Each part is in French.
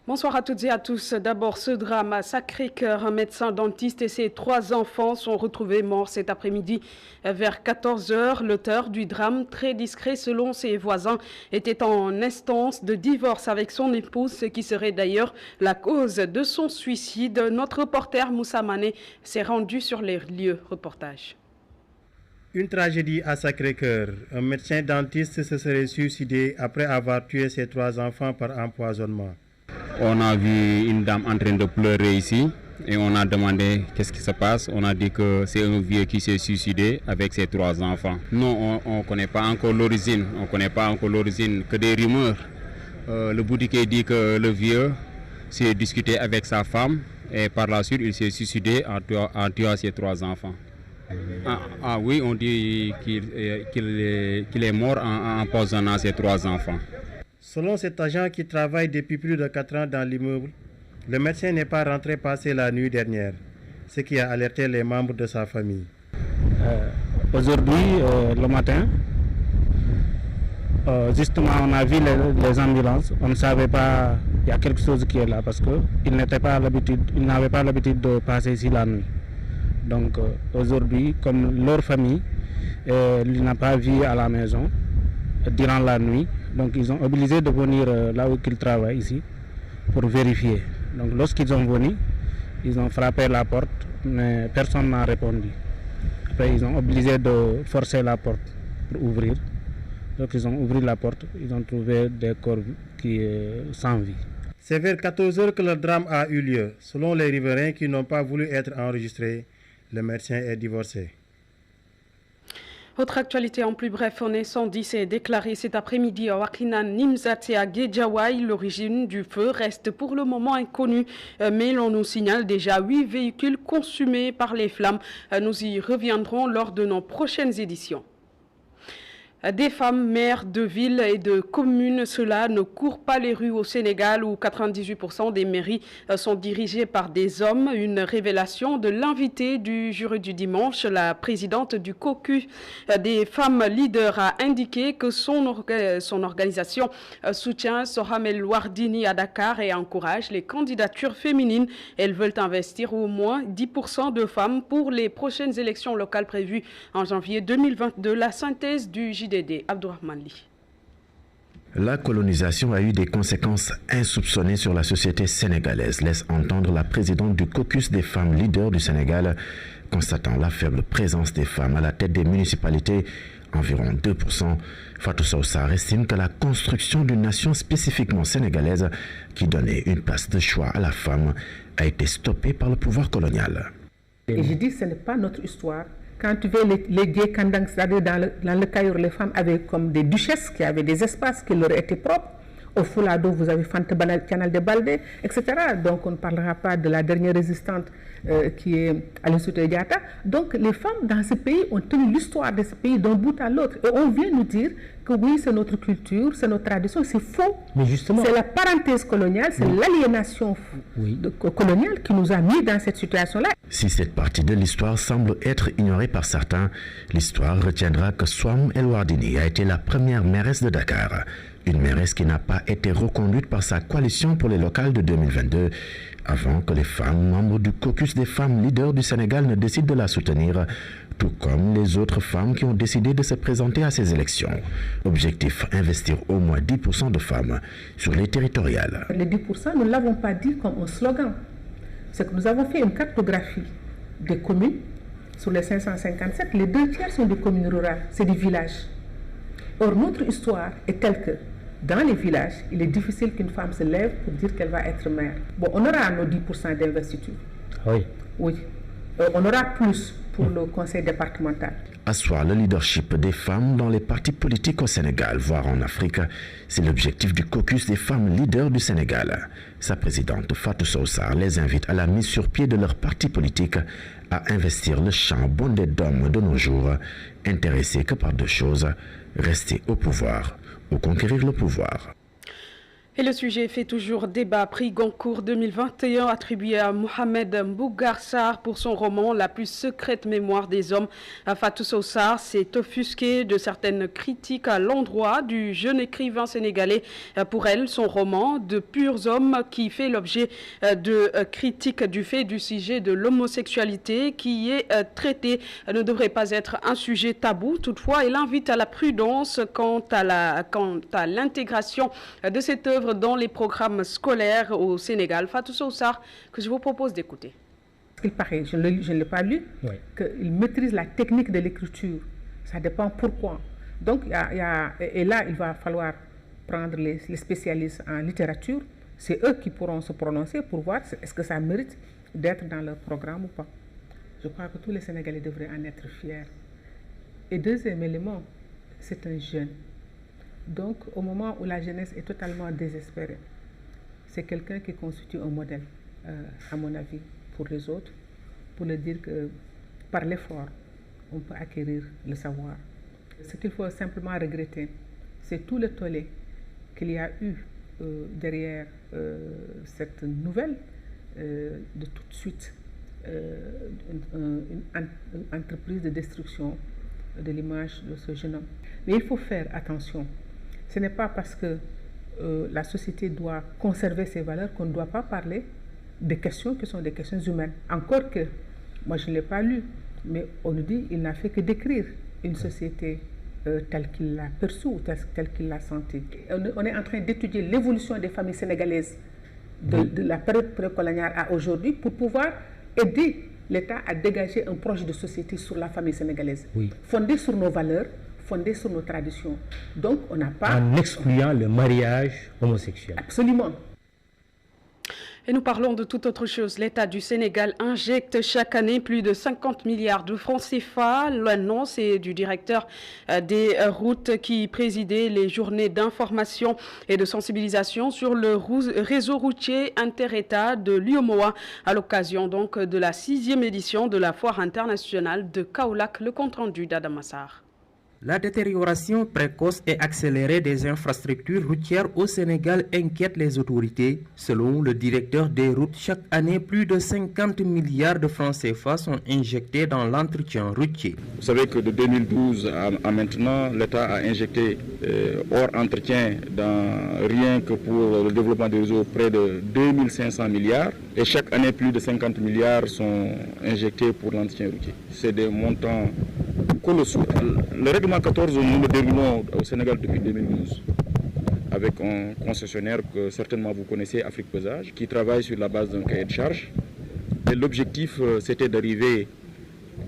Bonsoir à toutes et à tous. D'abord, ce drame à Sacré-Cœur. Un médecin dentiste et ses 3 enfants sont retrouvés morts cet après-midi vers 14 heures. L'auteur du drame, très discret selon ses voisins, était en instance de divorce avec son épouse, ce qui serait d'ailleurs la cause de son suicide. Notre reporter Moussa Mané s'est rendu sur les lieux. Reportage. Une tragédie à Sacré-Cœur. Un médecin dentiste se serait suicidé après avoir tué ses 3 enfants par empoisonnement. On a vu une dame en train de pleurer ici et on a demandé qu'est-ce qui se passe. On a dit que c'est un vieux qui s'est suicidé avec ses 3 enfants. Nous, on ne connaît pas encore l'origine. On connaît pas encore l'origine, que des rumeurs. Le boutiquier dit que le vieux s'est discuté avec sa femme et par la suite il s'est suicidé en tuant ses 3 enfants. Oui, on dit qu'il est mort en empoisonnant ses 3 enfants. Selon cet agent qui travaille depuis plus de 4 ans dans l'immeuble, le médecin n'est pas rentré passer la nuit dernière, ce qui a alerté les membres de sa famille. Aujourd'hui, le matin, justement, on a vu les ambulances. On ne savait pas qu'il y a quelque chose qui est là parce qu'ils n'avaient pas l'habitude de passer ici la nuit. Donc aujourd'hui, comme leur famille, il n'a pas vu à la maison durant la nuit. Donc ils ont obligé de venir là où ils travaillent ici pour vérifier. Donc lorsqu'ils sont venus, ils ont frappé la porte, mais personne n'a répondu. Après ils ont obligé de forcer la porte pour ouvrir. Donc ils ont ouvert la porte, ils ont trouvé des corps qui sans vie. C'est vers 14 heures que le drame a eu lieu. Selon les riverains qui n'ont pas voulu être enregistrés, le médecin est divorcé. Autre actualité en plus bref, un incendie s'est déclaré cet après-midi à Wakinan, Nimzat et à Guédiawaye. L'origine du feu reste pour le moment inconnue, mais l'on nous signale déjà 8 véhicules consumés par les flammes. Nous y reviendrons lors de nos prochaines éditions. Des femmes maires de villes et de communes, cela ne court pas les rues au Sénégal où 98% des mairies sont dirigées par des hommes. Une révélation de l'invité du jury du dimanche, la présidente du COCU des femmes leaders a indiqué que son organisation soutient Soham El Wardini à Dakar et encourage les candidatures féminines. Elles veulent investir au moins 10% de femmes pour les prochaines élections locales prévues en janvier 2022. La synthèse du JDD. Abdourahmane Ly. La colonisation a eu des conséquences insoupçonnées sur la société sénégalaise, laisse entendre la présidente du caucus des femmes leaders du Sénégal, constatant la faible présence des femmes à la tête des municipalités, environ 2%. Fatou Soussar estime que la construction d'une nation spécifiquement sénégalaise qui donnait une place de choix à la femme a été stoppée par le pouvoir colonial. Et je dis que ce n'est pas notre histoire. Quand tu veux les gays Kandang, c'est-à-dire dans le Caillou, les femmes avaient comme des duchesses qui avaient des espaces qui leur étaient propres. Au Foulado, vous avez Fante Canal de Baldé, etc. Donc on ne parlera pas de la dernière résistante qui est Aline Diatta. Donc les femmes dans ce pays ont tenu l'histoire de ce pays d'un bout à l'autre. Et on vient nous dire que oui, c'est notre culture, c'est notre tradition. C'est faux. Mais justement, c'est la parenthèse coloniale, c'est l'aliénation coloniale qui nous a mis dans cette situation-là. Si cette partie de l'histoire semble être ignorée par certains, l'histoire retiendra que Soham El Wardini a été la première mairesse de Dakar. Une mairesse qui n'a pas été reconduite par sa coalition pour les locales de 2022, avant que les femmes membres du caucus des femmes leaders du Sénégal ne décident de la soutenir, tout comme les autres femmes qui ont décidé de se présenter à ces élections. Objectif, investir au moins 10% de femmes sur les territoriales. Les 10%, nous ne l'avons pas dit comme un slogan. C'est que nous avons fait une cartographie des communes. Sur les 557, les 2 tiers sont des communes rurales, c'est des villages. Or, notre histoire est telle que dans les villages, il est difficile qu'une femme se lève pour dire qu'elle va être maire. Bon, on aura nos 10% d'investiture. oui. Oui. On aura plus pour le conseil départemental. Asseoir le leadership des femmes dans les partis politiques au Sénégal, voire en Afrique, c'est l'objectif du caucus des femmes leaders du Sénégal. Sa présidente Fatou Soussar les invite à la mise sur pied de leur parti politique, à investir le champ bondé d'hommes de nos jours, intéressés que par 2 choses, rester au pouvoir ou conquérir le pouvoir. Et le sujet fait toujours débat. Prix Goncourt 2021 attribué à Mohamed Mbougar Sarr pour son roman La plus secrète mémoire des hommes. Fatou Sow Sarr s'est offusqué de certaines critiques à l'endroit du jeune écrivain sénégalais. Pour elle, son roman De purs hommes, qui fait l'objet de critiques du fait du sujet de l'homosexualité qui est traité, ne devrait pas être un sujet tabou. Toutefois, elle invite à la prudence quant à l'intégration de cette œuvre dans les programmes scolaires au Sénégal. Fatou Sow Sarr, que je vous propose d'écouter. Il paraît, je ne l'ai pas lu, oui, qu'il maîtrise la technique de l'écriture. Ça dépend pourquoi. Donc, et là, il va falloir prendre les spécialistes en littérature. C'est eux qui pourront se prononcer pour voir est-ce que ça mérite d'être dans leur programme ou pas. Je crois que tous les Sénégalais devraient en être fiers. Et deuxième élément, c'est un jeune. Donc, au moment où la jeunesse est totalement désespérée, c'est quelqu'un qui constitue un modèle, à mon avis, pour les autres, pour leur dire que par l'effort, on peut acquérir le savoir. Ce qu'il faut simplement regretter, c'est tout le tollé qu'il y a eu derrière cette nouvelle, de tout de suite, une entreprise de destruction de l'image de ce jeune homme. Mais il faut faire attention. Ce n'est pas parce que la société doit conserver ses valeurs qu'on ne doit pas parler des questions qui sont des questions humaines. Encore que, moi je ne l'ai pas lu, mais on nous dit qu'il n'a fait que décrire une société telle qu'il l'a perçue ou telle qu'il l'a sentie. On est en train d'étudier l'évolution des familles sénégalaises de la période précoloniale à aujourd'hui pour pouvoir aider l'État à dégager un projet de société sur la famille sénégalaise, fondé sur nos valeurs, fondé sur nos traditions. Donc, on n'a pas... En excluant le mariage homosexuel. Absolument. Et nous parlons de toute autre chose. L'État du Sénégal injecte chaque année plus de 50 milliards de francs CFA. L'annonce est du directeur des routes qui présidait les journées d'information et de sensibilisation sur le réseau routier inter-État de l'UEMOA à l'occasion donc de la 6e édition de la foire internationale de Kaolack. Le compte-rendu d'Adamassar. La détérioration précoce et accélérée des infrastructures routières au Sénégal inquiète les autorités. Selon le directeur des routes, chaque année, plus de 50 milliards de francs CFA sont injectés dans l'entretien routier. Vous savez que de 2012 à maintenant, l'État a injecté hors entretien, rien que pour le développement des réseaux, près de 2500 milliards. Et chaque année, plus de 50 milliards sont injectés pour l'entretien routier. C'est des montants colossaux. Le règlement 14, nous le déroulons au Sénégal depuis 2012 avec un concessionnaire que certainement vous connaissez, Afrique Pesage, qui travaille sur la base d'un cahier de charges. Et l'objectif, c'était d'arriver,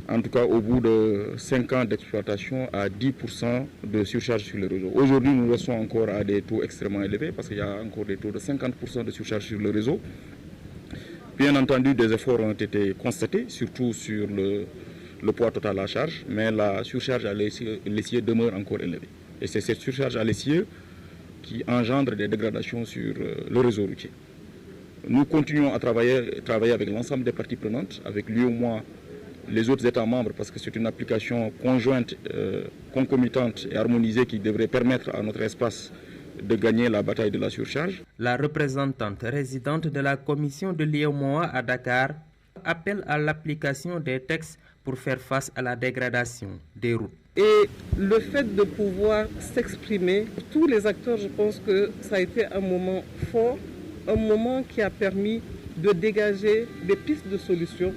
en tout cas au bout de 5 ans d'exploitation, à 10% de surcharge sur le réseau. Aujourd'hui, nous restons encore à des taux extrêmement élevés parce qu'il y a encore des taux de 50% de surcharge sur le réseau. Bien entendu, des efforts ont été constatés, surtout sur le poids total à charge, mais la surcharge à l'essieu demeure encore élevée. Et c'est cette surcharge à l'essieu qui engendre des dégradations sur le réseau routier. Nous continuons à travailler avec l'ensemble des parties prenantes, avec l'UEMOA, les autres États membres, parce que c'est une application conjointe, concomitante et harmonisée qui devrait permettre à notre espace de gagner la bataille de la surcharge. La représentante résidente de la commission de l'UEMOA à Dakar appelle à l'application des textes pour faire face à la dégradation des routes. Et le fait de pouvoir s'exprimer, pour tous les acteurs, je pense que ça a été un moment fort, un moment qui a permis de dégager des pistes de solutions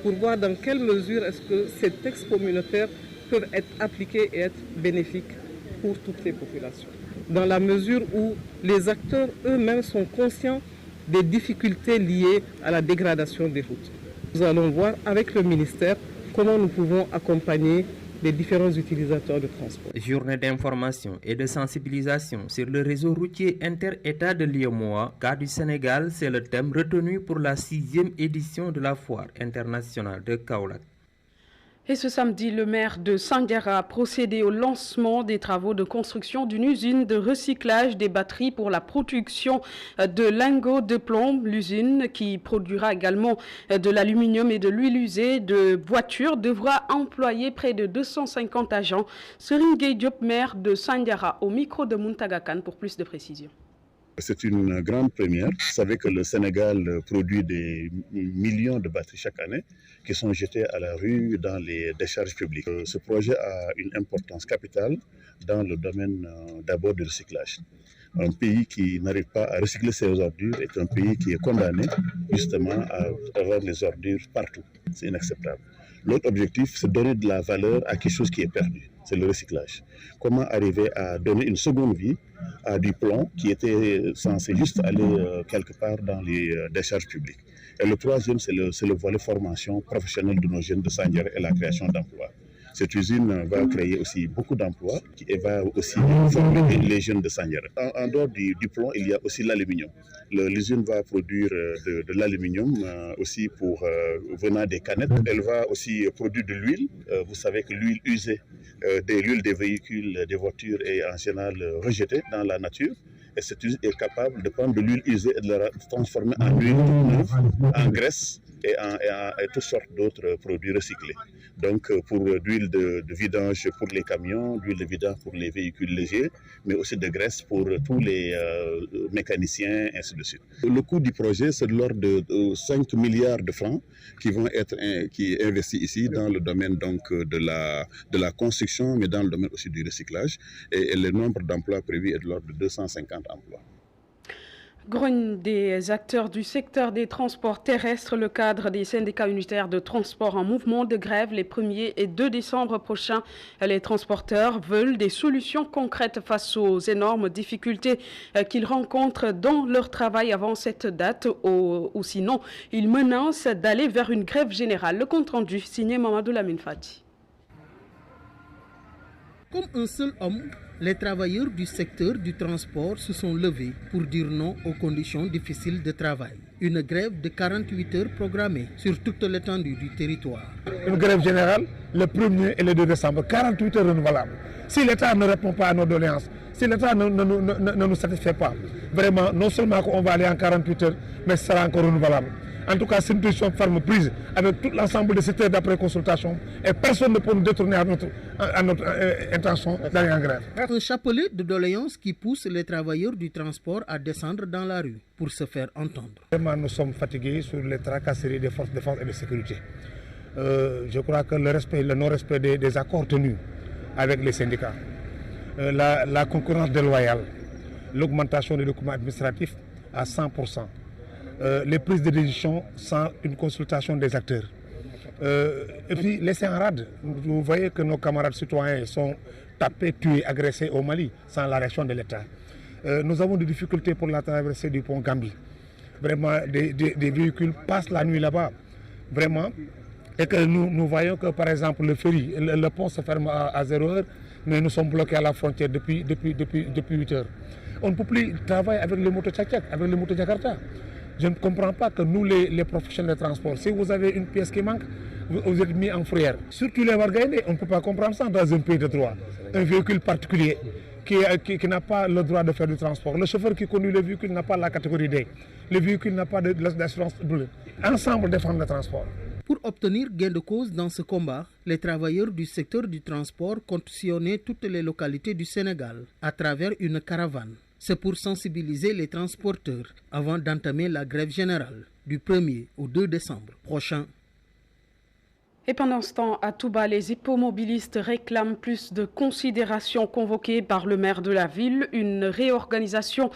pour voir dans quelle mesure est-ce que ces textes communautaires peuvent être appliqués et être bénéfiques pour toutes les populations. Dans la mesure où les acteurs eux-mêmes sont conscients des difficultés liées à la dégradation des routes. Nous allons voir avec le ministère comment nous pouvons accompagner les différents utilisateurs de transport. Journée d'information et de sensibilisation sur le réseau routier inter-État de l'UEMOA, cas du Sénégal, c'est le thème retenu pour la 6e édition de la foire internationale de Kaolack. Et ce samedi, le maire de Sandiara a procédé au lancement des travaux de construction d'une usine de recyclage des batteries pour la production de lingots de plomb. L'usine, qui produira également de l'aluminium et de l'huile usée de voitures, devra employer près de 250 agents. Serigne Gueye Diop, maire de Sandiara, au micro de Muntaga Kane pour plus de précisions. C'est une grande première. Vous savez que le Sénégal produit des millions de batteries chaque année qui sont jetées à la rue dans les décharges publiques. Ce projet a une importance capitale dans le domaine d'abord du recyclage. Un pays qui n'arrive pas à recycler ses ordures est un pays qui est condamné justement à avoir les ordures partout. C'est inacceptable. L'autre objectif, c'est de donner de la valeur à quelque chose qui est perdu. C'est le recyclage. Comment arriver à donner une seconde vie à du plomb qui était censé juste aller quelque part dans les décharges publiques. Et le troisième, c'est le volet formation professionnelle de nos jeunes de Sandiara et la création d'emplois. Cette usine va créer aussi beaucoup d'emplois et va aussi former les jeunes de Sandiara. En dehors du plomb, il y a aussi l'aluminium. L'usine va produire de l'aluminium aussi venant des canettes. Elle va aussi produire de l'huile. Vous savez que l'huile usée, l'huile des véhicules, des voitures est en général rejetée dans la nature. Et cette usine est capable de prendre de l'huile usée et de la transformer en huile neuve, en graisse et toutes sortes d'autres produits recyclés. Donc pour d'huile de vidange pour les camions, d'huile de vidange pour les véhicules légers, mais aussi de graisse pour tous les mécaniciens, ainsi de suite. Le coût du projet, c'est de l'ordre de 5 milliards de francs qui vont être investis ici dans le domaine donc, de la construction, mais dans le domaine aussi du recyclage. Et le nombre d'emplois prévus est de l'ordre de 250 emplois. Grogne des acteurs du secteur des transports terrestres, le cadre des syndicats unitaires de transport en mouvement de grève les 1er et 2 décembre prochains. Les transporteurs veulent des solutions concrètes face aux énormes difficultés qu'ils rencontrent dans leur travail avant cette date ou sinon ils menacent d'aller vers une grève générale. Le compte-rendu signé Mamadou Lamine Fati. Comme un seul homme, les travailleurs du secteur du transport se sont levés pour dire non aux conditions difficiles de travail. Une grève de 48 heures programmée sur toute l'étendue du territoire. Une grève générale le 1er et le 2 décembre, 48 heures renouvelables. Si l'État ne répond pas à nos doléances, si l'État ne nous satisfait pas, vraiment, non seulement on va aller en 48 heures, mais ce sera encore renouvelable. En tout cas, c'est une décision ferme prise avec tout l'ensemble des secteurs d'après-consultation et personne ne peut nous détourner à notre intention d'aller en grève. Un chapelet de doléances qui pousse les travailleurs du transport à descendre dans la rue pour se faire entendre. Vraiment, nous sommes fatigués sur les tracasseries des forces de défense et de sécurité. Je crois que le non-respect des accords tenus avec les syndicats, la concurrence déloyale, l'augmentation des documents administratifs à 100%. Les prises de décision sans une consultation des acteurs. Et puis laisser en rade. Vous voyez que nos camarades citoyens sont tapés, tués, agressés au Mali sans la réaction de l'État. Nous avons des difficultés pour la traversée du pont Gambie. Vraiment, des véhicules passent la nuit là-bas. Vraiment. Et que nous voyons que par exemple le ferry, le pont se ferme à 0 heure, mais nous sommes bloqués à la frontière depuis 8 heures. On ne peut plus travailler avec les motos tchak-tchak, avec les motos Jakarta. Je ne comprends pas que nous, les professionnels de transport, si vous avez une pièce qui manque, vous êtes mis en fourrière. Surtout les Wargaïnés, on ne peut pas comprendre ça dans un pays de droit. Un véhicule particulier qui n'a pas le droit de faire du transport. Le chauffeur qui conduit le véhicule n'a pas la catégorie D. Le véhicule n'a pas d'assurance bleue. Ensemble, défendre le transport. Pour obtenir gain de cause dans ce combat, les travailleurs du secteur du transport comptent sillonner toutes les localités du Sénégal à travers une caravane. C'est pour sensibiliser les transporteurs avant d'entamer la grève générale du 1er au 2 décembre prochain. Et pendant ce temps, à Touba, les hippomobilistes réclament plus de considération convoquée par le maire de la ville. Une réorganisation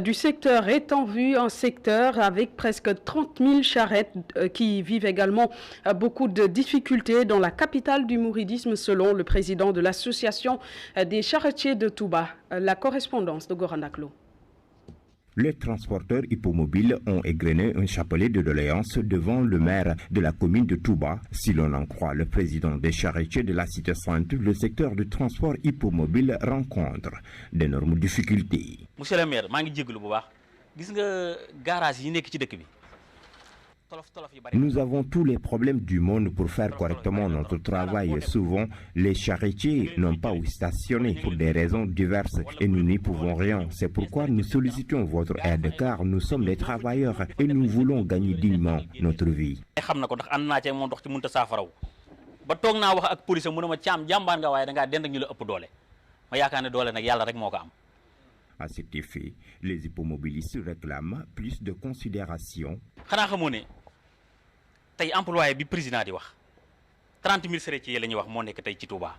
du secteur est en vue, un secteur avec presque 30 000 charrettes qui vivent également beaucoup de difficultés dans la capitale du mouridisme, selon le président de l'association des charretiers de Touba. La correspondance de Goranaklo. Les transporteurs hippomobiles ont égrené un chapelet de doléances devant le maire de la commune de Touba. Si l'on en croit le président des charretiers de la cité sainte, le secteur du transport hippomobile rencontre d'énormes difficultés. Monsieur le maire, je suis désolé bu baax gis nga garage yi nekk ci dëkk bi. Nous avons tous les problèmes du monde pour faire correctement notre travail. Souvent, les charretiers n'ont pas où stationner pour des raisons diverses et nous n'y pouvons rien. C'est pourquoi nous sollicitons votre aide car nous sommes des travailleurs et nous voulons gagner dignement notre vie. À cet effet, les hippomobilistes réclament plus de considération. xanaa xamoo ne tey employé bi président di wax 30 000 charretiers la ñuy wax moo nekk tey ci Touba.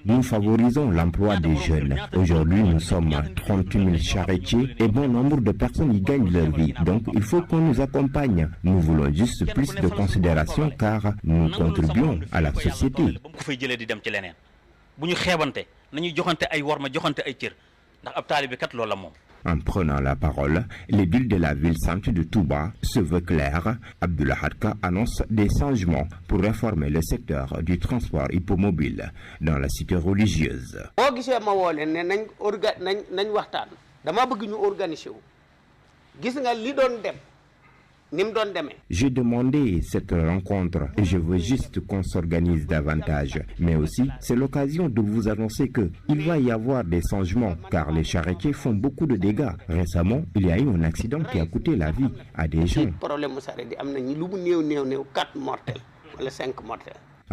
Nous favorisons l'emploi des jeunes. Aujourd'hui, nous sommes à 30 000 charretiers et bon nombre de personnes y gagnent leur vie. Donc, il faut qu'on nous accompagne. Nous voulons juste plus de considération car nous contribuons à la société. En prenant la parole, l'édile de la ville sainte de Touba se veut clair. Abdullah Hadka annonce des changements pour réformer le secteur du transport hippomobile dans la cité religieuse. J'ai demandé cette rencontre et je veux juste qu'on s'organise davantage. Mais aussi, c'est l'occasion de vous annoncer qu'il va y avoir des changements car les charretiers font beaucoup de dégâts. Récemment, il y a eu un accident qui a coûté la vie à des gens.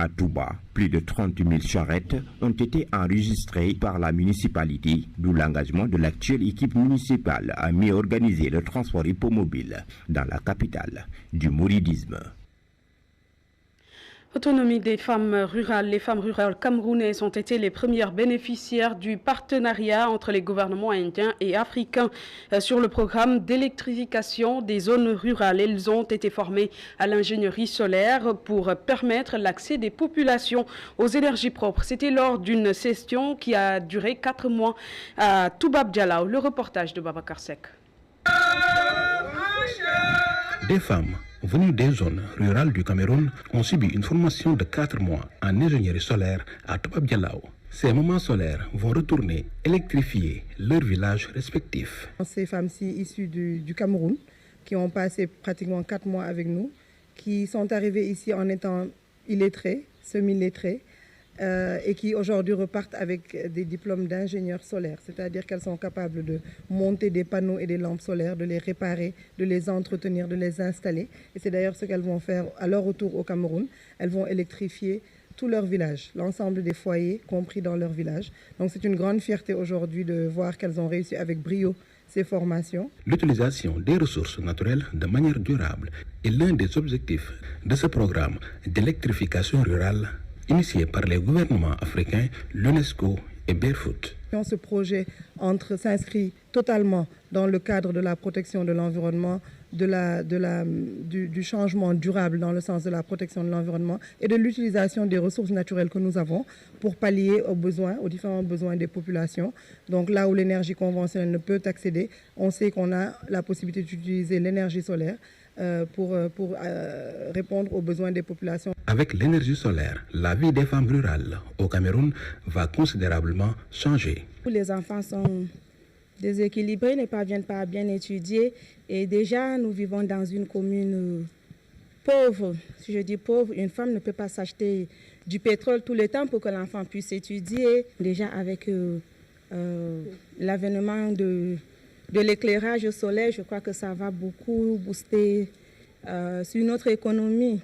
À Touba, plus de 30 000 charrettes ont été enregistrées par la municipalité, d'où l'engagement de l'actuelle équipe municipale à mieux organiser le transport hippomobile dans la capitale du mouridisme. Autonomie des femmes rurales. Les femmes rurales camerounaises ont été les premières bénéficiaires du partenariat entre les gouvernements indiens et africains sur le programme d'électrification des zones rurales. Elles ont été formées à l'ingénierie solaire pour permettre l'accès des populations aux énergies propres. C'était lors d'une session qui a duré 4 mois à Toubab Dialaw. Le reportage de Babacar Seck. Des femmes venues des zones rurales du Cameroun ont subi une formation de 4 mois en ingénierie solaire à Toubab Dialaw. Ces moments solaires vont retourner électrifier leurs villages respectifs. Ces femmes-ci issues du Cameroun qui ont passé pratiquement 4 mois avec nous, qui sont arrivées ici en étant illettrées, semi-lettrées, et qui aujourd'hui repartent avec des diplômes d'ingénieurs solaires, c'est-à-dire qu'elles sont capables de monter des panneaux et des lampes solaires, de les réparer, de les entretenir, de les installer. Et c'est d'ailleurs ce qu'elles vont faire à leur retour au Cameroun. Elles vont électrifier tout leur village, l'ensemble des foyers compris dans leur village. Donc c'est une grande fierté aujourd'hui de voir qu'elles ont réussi avec brio ces formations. L'utilisation des ressources naturelles de manière durable est l'un des objectifs de ce programme d'électrification rurale initié par les gouvernements africains, l'UNESCO et Barefoot. Ce projet s'inscrit totalement dans le cadre de la protection de l'environnement, du changement durable dans le sens de la protection de l'environnement et de l'utilisation des ressources naturelles que nous avons pour pallier aux différents besoins des populations. Donc là où l'énergie conventionnelle ne peut accéder, on sait qu'on a la possibilité d'utiliser l'énergie solaire pour répondre aux besoins des populations. Avec l'énergie solaire, la vie des femmes rurales au Cameroun va considérablement changer. Les enfants sont déséquilibrés, ne parviennent pas à bien étudier et déjà nous vivons dans une commune pauvre. Si je dis pauvre, une femme ne peut pas s'acheter du pétrole tout le temps pour que l'enfant puisse étudier. Déjà avec l'avènement de l'éclairage solaire, je crois que ça va beaucoup booster sur notre économie.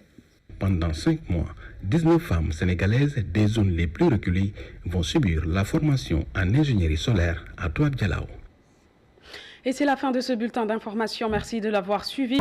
Pendant 5 mois, 19 femmes sénégalaises des zones les plus reculées vont subir la formation en ingénierie solaire à Toubab Dialaw. Et c'est la fin de ce bulletin d'information. Merci de l'avoir suivi.